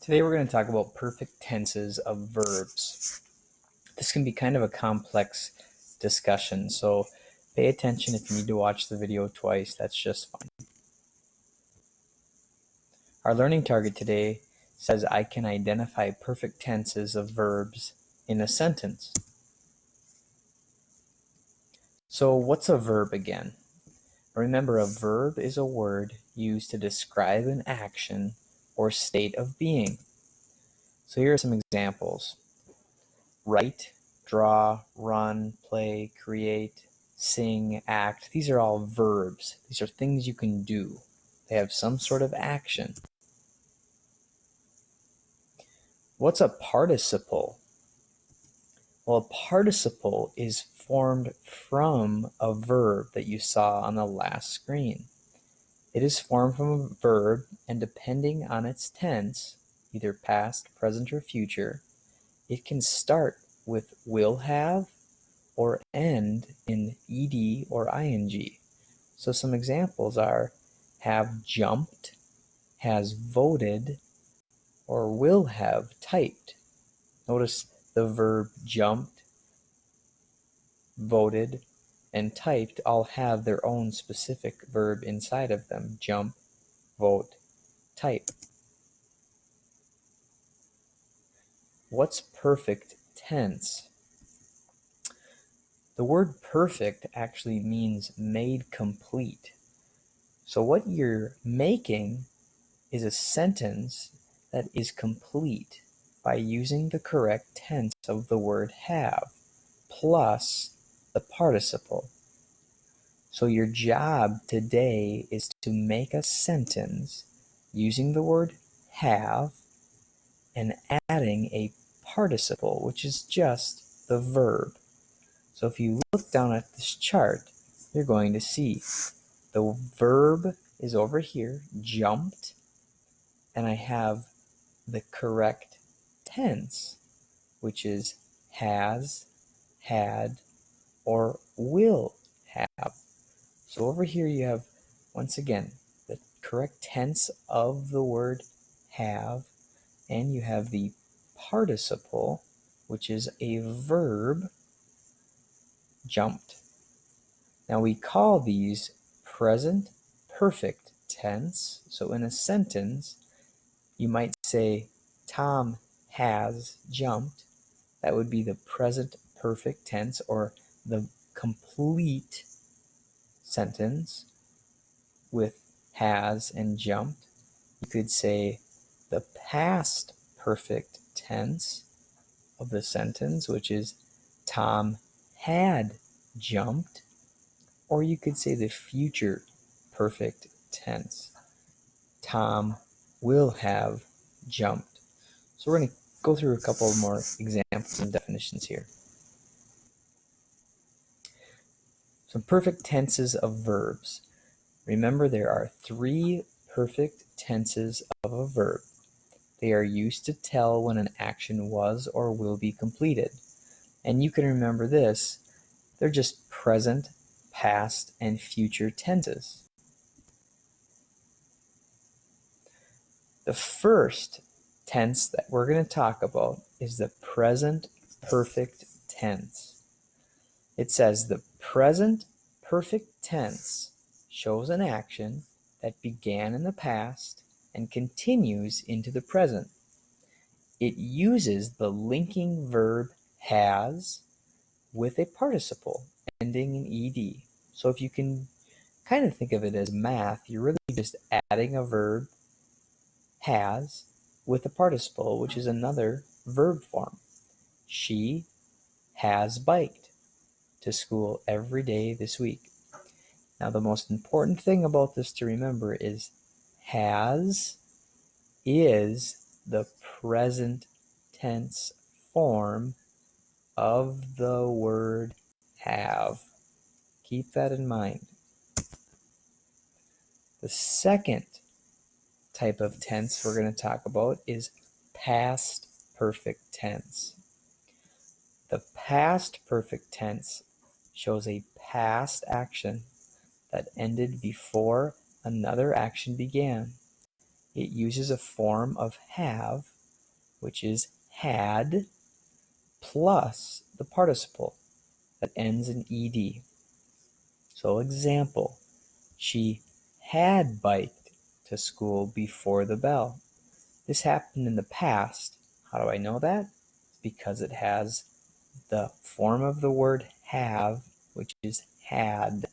Today we're going to talk about perfect tenses of verbs. This can be kind of a complex discussion, so pay attention. If you need to watch the video twice, that's just fine. Our learning target today says I can identify perfect tenses of verbs in a sentence. So what's a verb again? Remember, a verb is a word used to describe an action or state of being. So here are some examples. Write, draw, run, play, create, sing, act. These are all verbs. These are things you can do. They have some sort of action. What's a participle? Well, a participle is formed from a verb that you saw on the last screen. It is formed from a verb, and depending on its tense, either past, present, or future, it can start with will have or end in ed or ing. So some examples are have jumped, has voted, or will have typed. Notice the verb jumped, voted, and typed all have their own specific verb inside of them. Jump, vote, type. What's perfect tense? The word perfect actually means made complete. So what you're making is a sentence that is complete by using the correct tense of the word have plus the participle. So your job today is to make a sentence using the word have and adding a participle, which is just the verb. So if you look down at this chart, you're going to see the verb is over here, jumped, and I have the correct tense, which is has, had, or will have. So over here you have, once again, the correct tense of the word have, and you have the participle, which is a verb, jumped. Now we call these present perfect tense. So in a sentence, you might say, Tom has jumped. That would be the present perfect tense or the complete sentence with has and jumped. You could say the past perfect tense of the sentence, which is Tom had jumped. Or you could say the future perfect tense. Tom will have jumped. So we're going to go through a couple more examples and definitions here. Some perfect tenses of verbs. Remember, there are 3 perfect tenses of a verb. They are used to tell when an action was or will be completed. And you can remember this, they're just present, past, and future tenses. The first tense that we're going to talk about is the present perfect tense. It says the present perfect tense shows an action that began in the past and continues into the present. It uses the linking verb has with a participle ending in ed. So if you can kind of think of it as math, you're really just adding a verb has with a participle, which is another verb form. She has biked to school every day this week. Now, the most important thing about this to remember is has is the present tense form of the word have. Keep that in mind. The second type of tense we're going to talk about is past perfect tense. The past perfect tense shows a past action that ended before another action began. It uses a form of have which is had, plus the participle that ends in ed. So example, she had biked to school before the bell. This happened in the past. How do I know that? Because it has the form of the word have, which is had.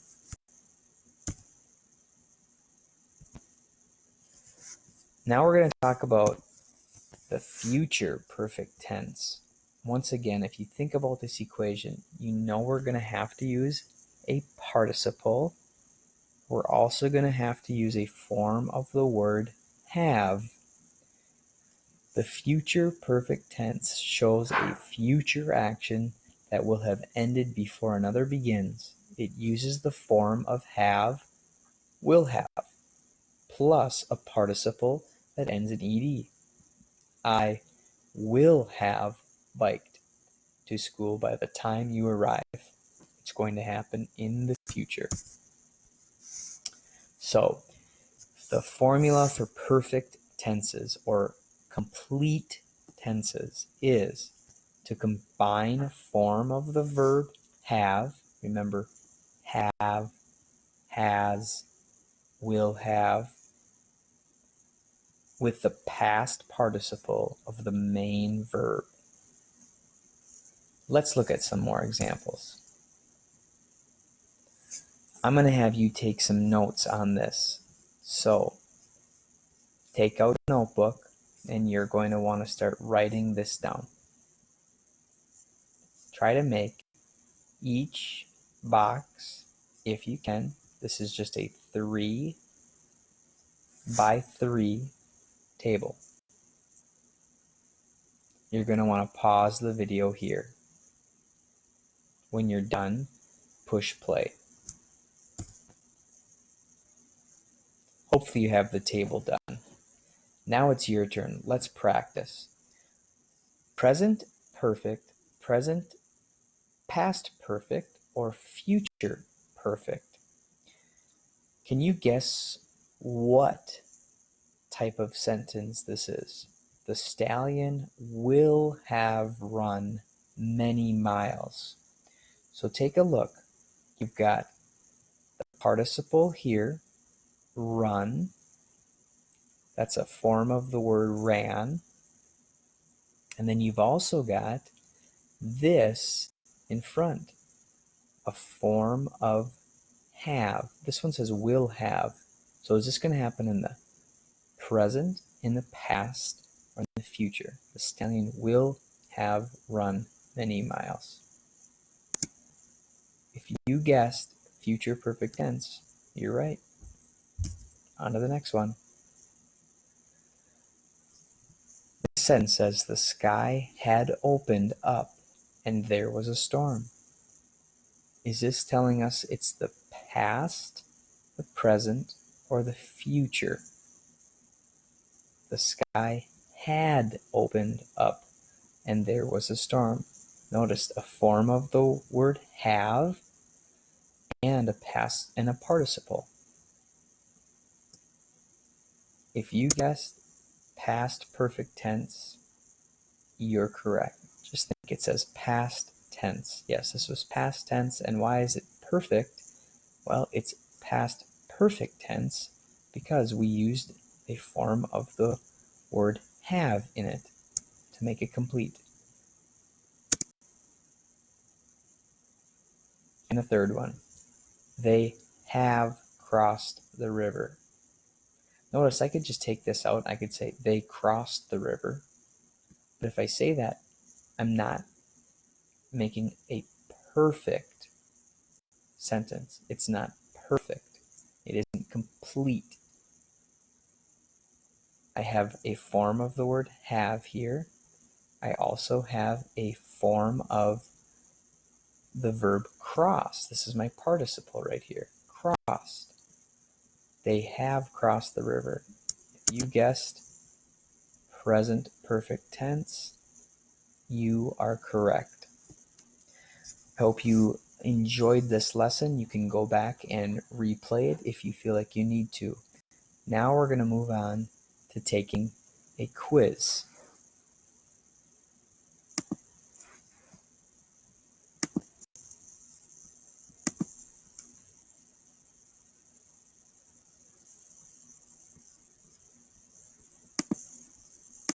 Now we're going to talk about the future perfect tense. Once again, if you think about this equation, you know we're going to have to use a participle. We're also going to have to use a form of the word have. The future perfect tense shows a future action that will have ended before another begins. It uses the form of have, will have, plus a participle that ends in ed. I will have biked to school by the time you arrive. It's going to happen in the future. So, the formula for perfect tenses or complete tenses is to combine a form of the verb have, remember, have, has, will have, with the past participle of the main verb. Let's look at some more examples. I'm going to have you take some notes on this. So, take out a notebook and you're going to want to start writing this down. Try to make each box, if you can. This is just a 3 by 3 table. You're going to want to pause the video here. When you're done, push play. Hopefully you have the table done. Now it's your turn. Let's practice. Present perfect, present past perfect, or future perfect. Can you guess what type of sentence this is? The stallion will have run many miles. So take a look. You've got the participle here, run. That's a form of the word ran. And then you've also got this in front, a form of have. This one says will have. So is this going to happen in the present, in the past, or in the future? The stallion will have run many miles. If you guessed future perfect tense, you're right. On to the next one. The sentence says the sky had opened up and there was a storm. Is this telling us it's the past, the present, or the future? The sky had opened up and there was a storm. Notice a form of the word have and a past and a participle. If you guessed past perfect tense, you're correct. Just think it says past tense. Yes, this was past tense. And why is it perfect? Well, it's past perfect tense because we used a form of the word have in it to make it complete. And a third one, they have crossed the river. Notice I could just take this out. I could say they crossed the river. But if I say that, I'm not making a perfect sentence. It's not perfect. It isn't complete. I have a form of the word have here. I also have a form of the verb cross. This is my participle right here. Crossed. They have crossed the river. If you guessed present perfect tense, you are correct. I hope you enjoyed this lesson. You can go back and replay it if you feel like you need to. Now we're going to move on to taking a quiz.